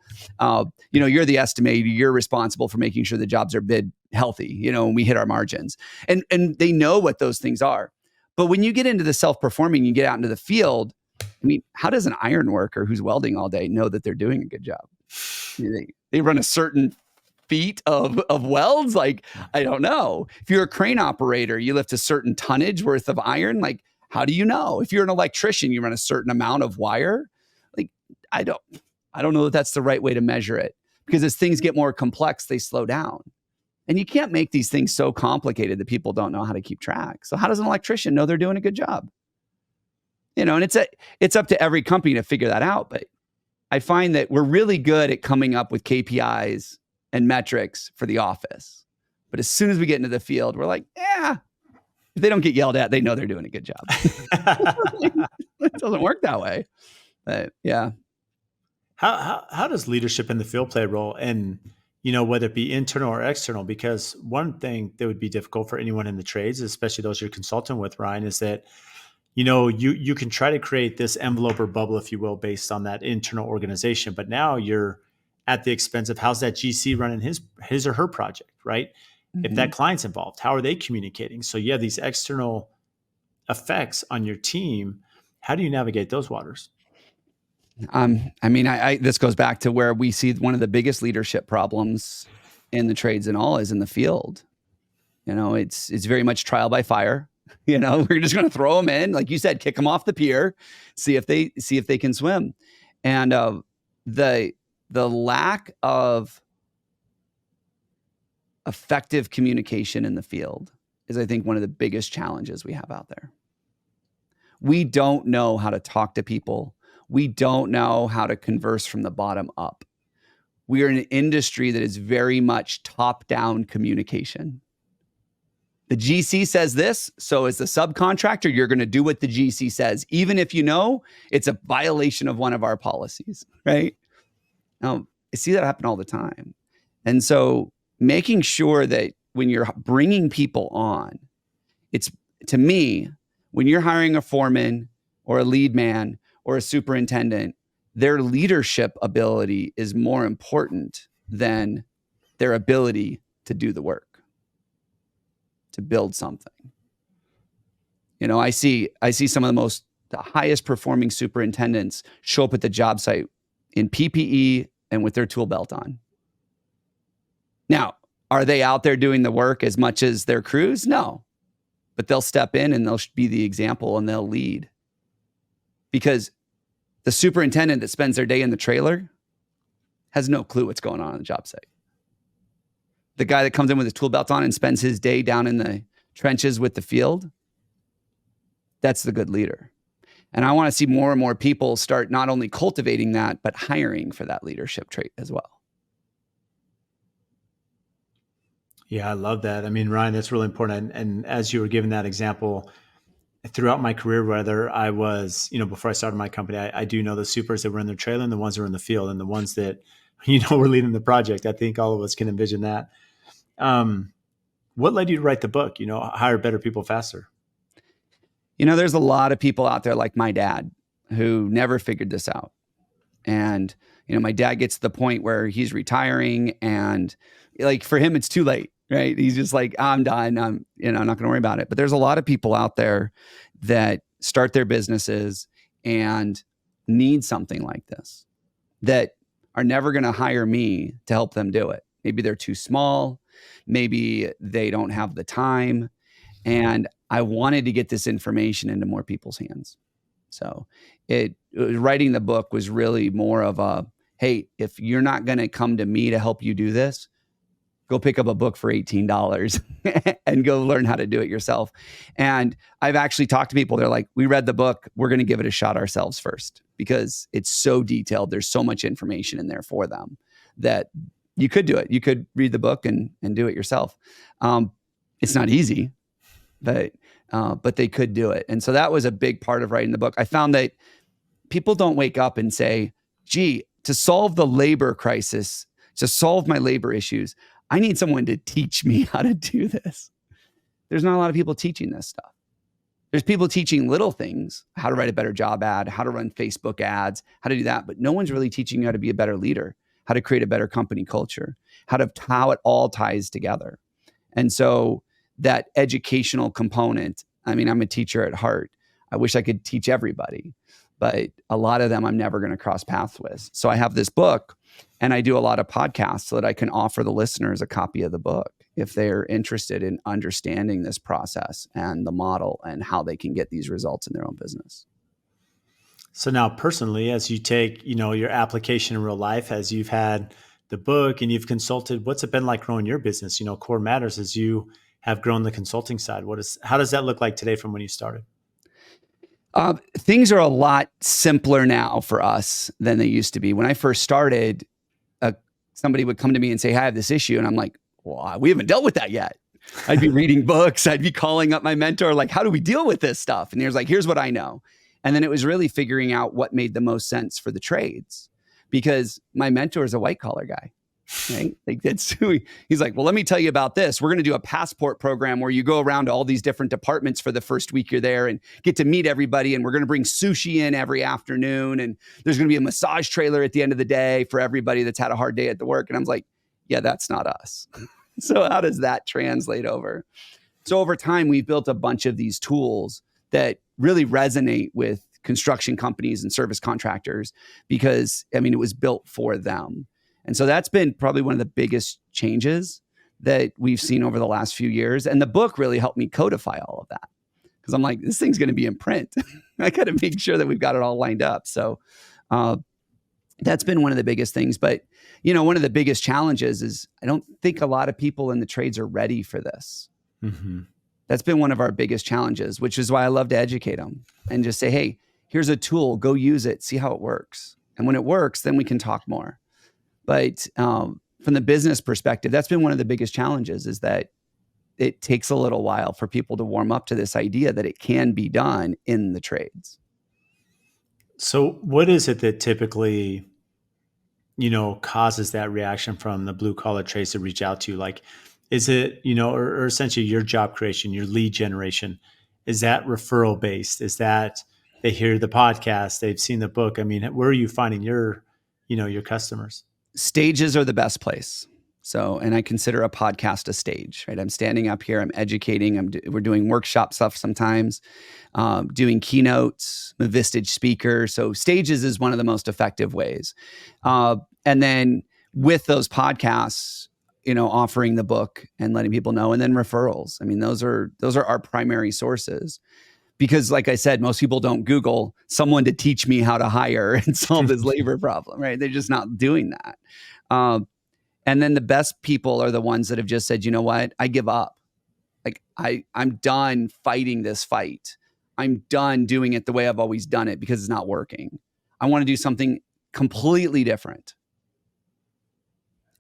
You're the estimator. You're responsible for making sure the jobs are bid healthy, and we hit our margins. And they know what those things are. But when you get into the self-performing, you get out into the field, I mean, how does an iron worker who's welding all day know that they're doing a good job? They run a certain feet of welds. Like, I don't know. If you're a crane operator, you lift a certain tonnage worth of iron. Like, how do you know? If you're an electrician, you run a certain amount of wire. Like, I don't know that that's the right way to measure it, because as things get more complex, they slow down. And you can't make these things so complicated that people don't know how to keep track. So how does an electrician know they're doing a good job? And it's up to every company to figure that out. But I find that we're really good at coming up with KPIs and metrics for the office. But as soon as we get into the field, we're like, if they don't get yelled at, they know they're doing a good job. It doesn't work that way. But yeah. How does leadership in the field play a role? And, whether it be internal or external, because one thing that would be difficult for anyone in the trades, especially those you're consulting with, Ryan, is that you can try to create this envelope or bubble, if you will, based on that internal organization. But now you're at the expense of how's that GC running his or her project, right? Mm-hmm. If that client's involved, how are they communicating? So you have these external effects on your team. How do you navigate those waters? This goes back to where we see one of the biggest leadership problems in the trades and all is in the field. It's very much trial by fire. We're just going to throw them in, like you said, kick them off the pier, see if they can swim. And the lack of effective communication in the field is, I think, one of the biggest challenges we have out there. We don't know how to talk to people. We don't know how to converse from the bottom up. We are in an industry that is very much top-down communication. The GC says this, so as the subcontractor, you're going to do what the GC says, even if it's a violation of one of our policies, right? Now, I see that happen all the time. And so making sure that when you're bringing people on, it's, to me, when you're hiring a foreman or a lead man or a superintendent, their leadership ability is more important than their ability to do the work, to build something. I see some of the highest performing superintendents show up at the job site in PPE and with their tool belt on. Now, are they out there doing the work as much as their crews? No, but they'll step in and they'll be the example and they'll lead. Because the superintendent that spends their day in the trailer has no clue what's going on the job site. The guy that comes in with his tool belt on and spends his day down in the trenches with the field, that's the good leader. And I want to see more and more people start not only cultivating that, but hiring for that leadership trait as well. Yeah, I love that. I mean, Ryan, that's really important. And as you were giving that example, throughout my career, whether I was, before I started my company, I do know the supers that were in their trailer and the ones that were in the field and the ones that, were leading the project. I think all of us can envision that. What led you to write the book, Hire Better People Faster? There's a lot of people out there like my dad who never figured this out. And, my dad gets to the point where he's retiring and like for him, it's too late, right? He's just like, I'm done. I'm not going to worry about it. But there's a lot of people out there that start their businesses and need something like this that are never going to hire me to help them do it. Maybe they're too small. Maybe they don't have the time. And I wanted to get this information into more people's hands. So writing the book was really more of a, hey, if you're not going to come to me to help you do this, Go pick up a book for $18 and go learn how to do it yourself. And I've actually talked to people. They're like, we read the book. We're going to give it a shot ourselves first because it's so detailed. There's so much information in there for them that you could do it. You could read the book and do it yourself. It's not easy, but they could do it. And so that was a big part of writing the book. I found that people don't wake up and say, gee, to solve the labor crisis, to solve my labor issues, I need someone to teach me how to do this. There's not a lot of people teaching this stuff. There's people teaching little things, how to write a better job ad, how to run Facebook ads, how to do that. But no one's really teaching you how to be a better leader, how to create a better company culture, how it all ties together. And so that educational component, I mean, I'm a teacher at heart. I wish I could teach everybody, but a lot of them I'm never going to cross paths with. So I have this book and I do a lot of podcasts so that I can offer the listeners a copy of the book if they're interested in understanding this process and the model and how they can get these results in their own business. So now personally, as you take, your application in real life, as you've had the book and you've consulted, what's it been like growing your business? Core Matters, as you have grown the consulting side. How does that look like today from when you started? Things are a lot simpler now for us than they used to be. When I first started, somebody would come to me and say, "Hey, I have this issue." And I'm like, well, we haven't dealt with that yet. I'd be reading books. I'd be calling up my mentor, like, how do we deal with this stuff? And he was like, here's what I know. And then it was really figuring out what made the most sense for the trades, because my mentor is a white collar guy. Right? Like he's like, well, let me tell you about this. We're going to do a passport program where you go around to all these different departments for the first week you're there and get to meet everybody. And we're going to bring sushi in every afternoon. And there's going to be a massage trailer at the end of the day for everybody that's had a hard day at the work. And I was like, yeah, that's not us. So how does that translate over? So over time, we've built a bunch of these tools that really resonate with construction companies and service contractors because, I mean, it was built for them. And so that's been probably one of the biggest changes that we've seen over the last few years. And the book really helped me codify all of that because I'm like, this thing's going to be in print. I got to make sure that we've got it all lined up. So that's been one of the biggest things. But, one of the biggest challenges is I don't think a lot of people in the trades are ready for this. Mm-hmm. That's been one of our biggest challenges, which is why I love to educate them and just say, hey, here's a tool, go use it, see how it works. And when it works, then we can talk more. But from the business perspective, that's been one of the biggest challenges is that it takes a little while for people to warm up to this idea that it can be done in the trades. So what is it that typically, causes that reaction from the blue collar trades to reach out to you? Like, is it, or essentially your job creation, your lead generation, is that referral based? Is that they hear the podcast, they've seen the book? I mean, where are you finding your customers? Stages are the best place. So, and I consider a podcast a stage, right? I'm standing up here, I'm educating, we're doing workshop stuff sometimes, doing keynotes, I'm a Vistage speaker. So stages is one of the most effective ways. And then with those podcasts, offering the book and letting people know, and then referrals. I mean, those are our primary sources. Because like I said, most people don't Google someone to teach me how to hire and solve this labor problem, right? They're just not doing that. And then the best people are the ones that have just said, you know what? I give up. Like I'm done fighting this fight. I'm done doing it the way I've always done it because it's not working. I want to do something completely different.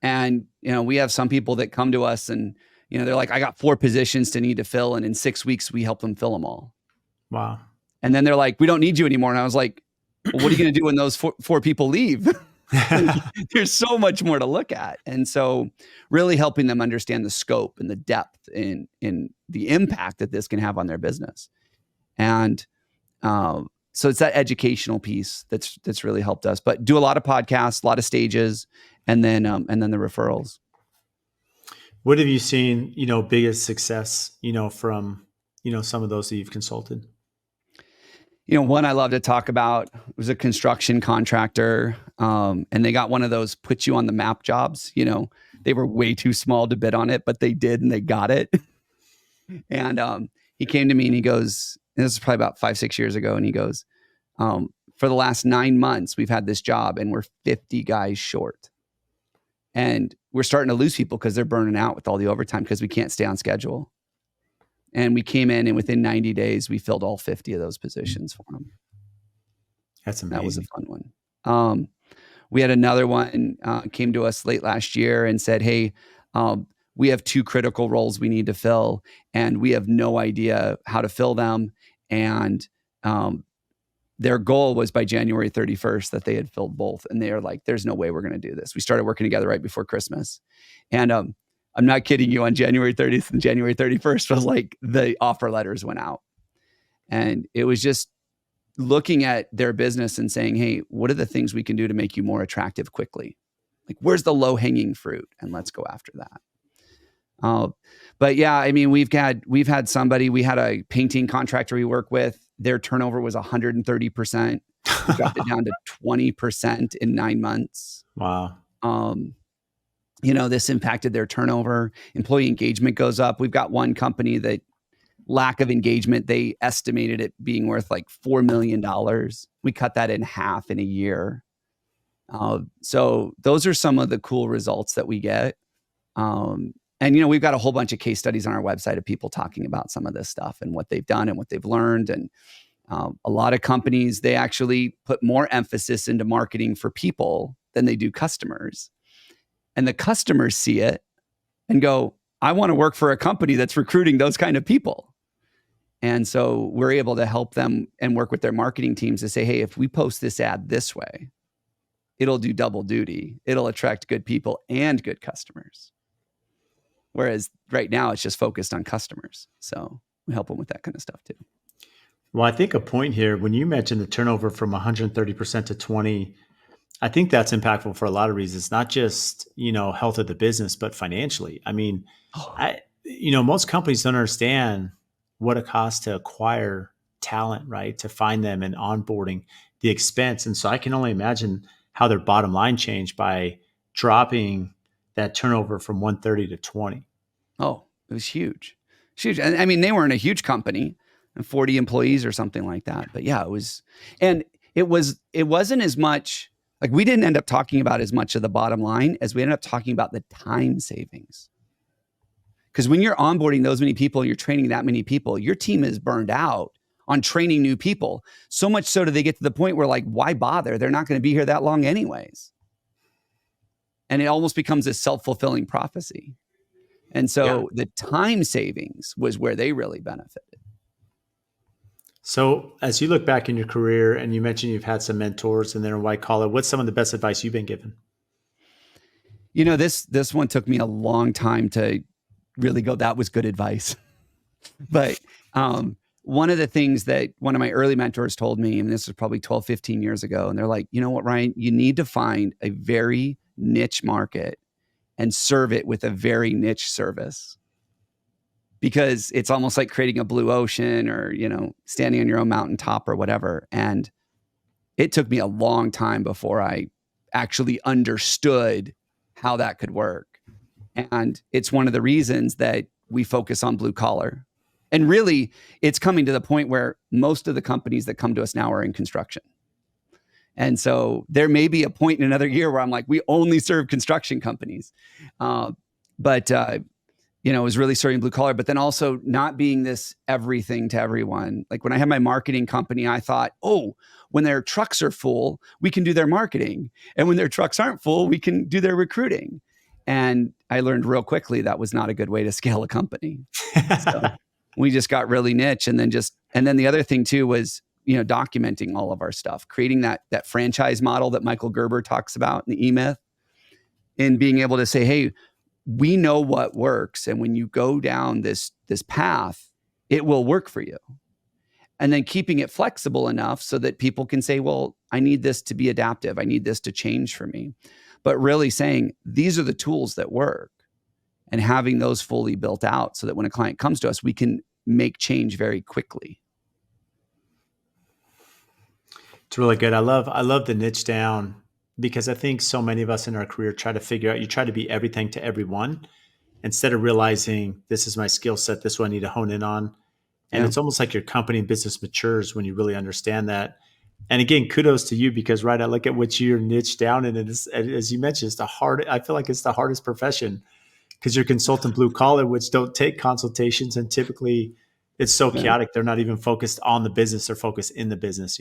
And, we have some people that come to us and, they're like, I got 4 positions to need to fill. And in 6 weeks, we help them fill them all. Wow. And then they're like, we don't need you anymore. And I was like, well, what are you going to do when those four people leave? There's so much more to look at. And so really helping them understand the scope and the depth in the impact that this can have on their business. And so it's that educational piece that's really helped us. But do a lot of podcasts, a lot of stages, and then the referrals. What have you seen, biggest success, from, some of those that you've consulted? One I love to talk about was a construction contractor. And they got one of those put you on the map jobs. They were way too small to bid on it, but they did and they got it. And he came to me and he goes, and this is probably about 5-6 years ago. And he goes, for the last 9 months, we've had this job and we're 50 guys short. And we're starting to lose people because they're burning out with all the overtime because we can't stay on schedule. And we came in and within 90 days, we filled all 50 of those positions for them. That's amazing. That was a fun one. We had another one came to us late last year and said, hey, we have 2 critical roles we need to fill, and we have no idea how to fill them. And their goal was by January 31st that they had filled both. And they are like, there's no way we're going to do this. We started working together right before Christmas. And I'm not kidding you, on January 30th and January 31st was like the offer letters went out. And it was just looking at their business and saying, hey, what are the things we can do to make you more attractive quickly? Like, where's the low hanging fruit? And let's go after that. But yeah, I mean, we've had somebody, we had a painting contractor we work with. Their turnover was 130%. We dropped it down to 20% in 9 months. Wow. This impacted their turnover. Employee engagement goes up. We've got one company that lack of engagement, they estimated it being worth like $4 million. We cut that in half in a year. So those are some of the cool results that we get. And, we've got a whole bunch of case studies on our website of people talking about some of this stuff and what they've done and what they've learned. And a lot of companies, they actually put more emphasis into marketing for people than they do customers. And the customers see it and go, I want to work for a company that's recruiting those kind of people. And so we're able to help them and work with their marketing teams to say, hey, if we post this ad this way, it'll do double duty. It'll attract good people and good customers. Whereas right now it's just focused on customers. So we help them with that kind of stuff too. Well, I think a point here, when you mentioned the turnover from 130% to 20, I think that's impactful for a lot of reasons, not just, health of the business, but financially. I mean, most companies don't understand what it costs to acquire talent, right? To find them and onboarding, the expense. And so I can only imagine how their bottom line changed by dropping that turnover from 130 to 20. Oh, it was huge. Huge. And I mean, they weren't a huge company, 40 employees or something like that. But yeah, it wasn't as much, like, we didn't end up talking about as much of the bottom line as we ended up talking about the time savings. Because when you're onboarding those many people and you're training that many people, your team is burned out on training new people. So much so do they get to the point where, like, why bother? They're not going to be here that long anyways. And it almost becomes a self-fulfilling prophecy. And so the time savings was where they really benefited. So as you look back in your career, and you mentioned you've had some mentors and they're in white collar, what's some of the best advice you've been given? This one took me a long time to really go, that was good advice. But one of the things that one of my early mentors told me, and this was probably 12, 15 years ago, and they're like, you know what, Ryan, you need to find a very niche market and serve it with a very niche service, because it's almost like creating a blue ocean or, standing on your own mountaintop or whatever. And it took me a long time before I actually understood how that could work. And it's one of the reasons that we focus on blue collar. And really, it's coming to the point where most of the companies that come to us now are in construction. And so there may be a point in another year where I'm like, we only serve construction companies. But it was really serving blue collar, but then also not being this everything to everyone. Like when I had my marketing company, I thought, when their trucks are full, we can do their marketing. And when their trucks aren't full, we can do their recruiting. And I learned real quickly that was not a good way to scale a company. So we just got really niche. And then the other thing too was, documenting all of our stuff, creating that franchise model that Michael Gerber talks about in the E-Myth, and being able to say, hey, we know what works. And when you go down this path, it will work for you. And then keeping it flexible enough so that people can say, well, I need this to be adaptive. I need this to change for me. But really saying, these are the tools that work, and having those fully built out so that when a client comes to us, we can make change very quickly. It's really good. I love the niche down, because I think so many of us in our career try to figure out, you try to be everything to everyone instead of realizing this is my skill set, this one I need to hone in on. And it's almost like your company and business matures when you really understand that. And again, kudos to you because right, I look at what you're niche down in, and as you mentioned, I feel like it's the hardest profession because you're consultant blue collar, which don't take consultations, and typically it's so Yeah. chaotic. They're not even focused on the business; they're focused in the business.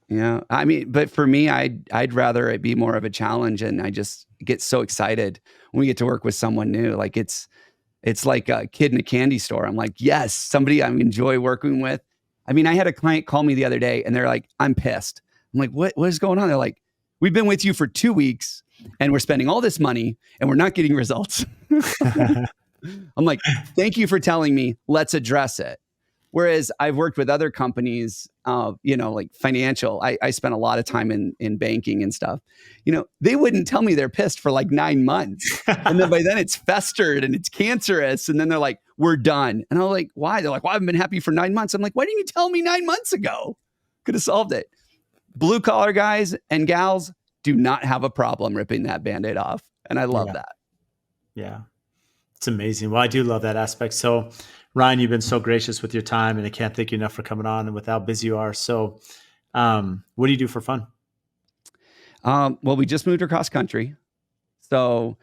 Yeah. I mean, but for me, I'd rather it be more of a challenge, and I just get so excited when we get to work with someone new. Like it's like a kid in a candy store. I'm like, yes, somebody I enjoy working with. I mean, I had a client call me the other day and they're like, I'm pissed. I'm like, what is going on? They're like, we've been with you for 2 weeks and we're spending all this money and we're not getting results. I'm like, thank you for telling me. Let's address it. Whereas I've worked with other companies, like financial, I spent a lot of time in banking and stuff. They wouldn't tell me they're pissed for like 9 months. And then by then it's festered and it's cancerous. And then they're like, we're done. And I'm like, why? They're like, well, I haven't been happy for 9 months. I'm like, why didn't you tell me 9 months ago? Could have solved it. Blue collar guys and gals do not have a problem ripping that Band-Aid off. And I love that. Yeah. It's amazing. Well, I do love that aspect. So Ryan, you've been so gracious with your time and I can't thank you enough for coming on and with how busy you are. So what do you do for fun? Well, we just moved across country. So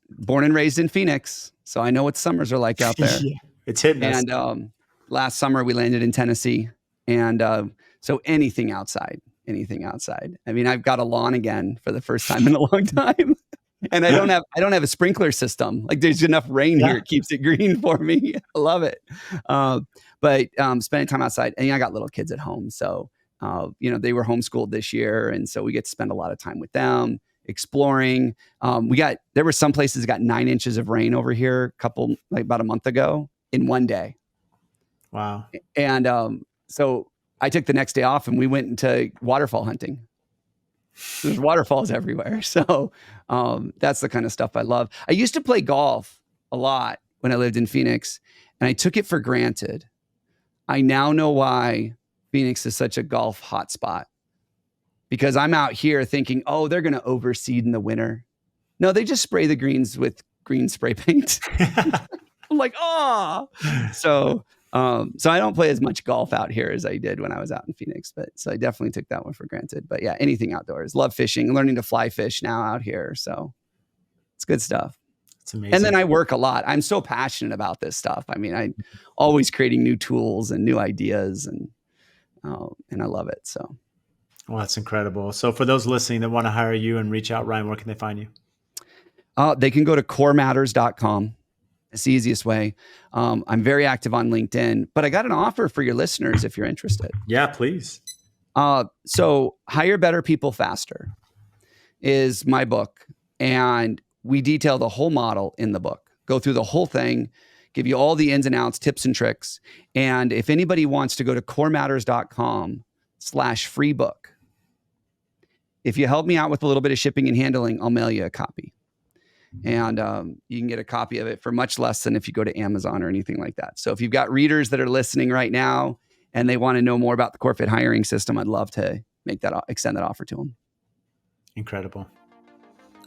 born and raised in Phoenix. So I know what summers are like out there. Yeah, it's hitting us. And last summer we landed in Tennessee. And so anything outside. I mean, I've got a lawn again for the first time in a long time. And I don't have a sprinkler system. Like there's enough rain here. It keeps it green for me. I love it. But spending time outside, and I got little kids at home. So, they were homeschooled this year. And so we get to spend a lot of time with them exploring. There were some places that got 9 inches of rain over here about a month ago in one day. Wow. And so I took the next day off and we went into waterfall hunting. There's waterfalls everywhere. So that's the kind of stuff I love. I used to play golf a lot when I lived in Phoenix, and I took it for granted. I now know why Phoenix is such a golf hotspot. Because I'm out here thinking, oh, they're going to overseed in the winter. No, they just spray the greens with green spray paint. I'm like, oh. So I don't play as much golf out here as I did when I was out in Phoenix. So I definitely took that one for granted. But yeah, anything outdoors. Love fishing, learning to fly fish now out here. So it's good stuff. It's amazing. And then I work a lot. I'm so passionate about this stuff. I mean, I'm always creating new tools and new ideas, and I love it. So. Well, that's incredible. So for those listening that want to hire you and reach out, Ryan, where can they find you? They can go to corematters.com. It's the easiest way. I'm very active on LinkedIn, but I got an offer for your listeners if you're interested. Yeah, please. So Hire Better People Faster is my book. And we detail the whole model in the book, go through the whole thing, give you all the ins and outs, tips and tricks. And if anybody wants to go to corematters.com/free book, if you help me out with a little bit of shipping and handling, I'll mail you a copy. And you can get a copy of it for much less than if you go to Amazon or anything like that. So if you've got readers that are listening right now and they want to know more about the corporate hiring system, I'd love to extend that offer to them. Incredible.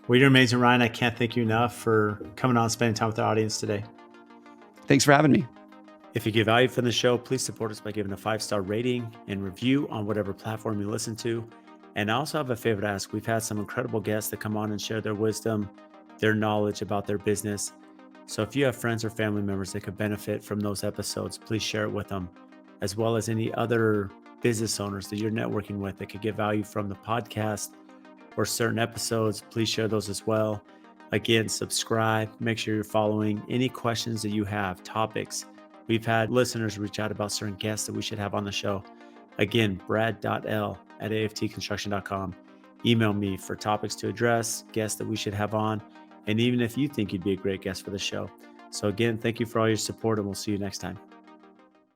Well, you're amazing, Ryan. I can't thank you enough for coming on and spending time with the audience today. Thanks for having me. If you get value from the show, please support us by giving a 5-star rating and review on whatever platform you listen to. And I also have a favor to ask. We've had some incredible guests that come on and share their wisdom, their knowledge about their business. So if you have friends or family members that could benefit from those episodes, please share it with them, as well as any other business owners that you're networking with that could get value from the podcast or certain episodes. Please share those as well. Again, subscribe, make sure you're following. Any questions that you have, topics. We've had listeners reach out about certain guests that we should have on the show. Again, brad.l@aftconstruction.com. Email me for topics to address, guests that we should have on, and even if you think you'd be a great guest for the show. So again, thank you for all your support, and we'll see you next time.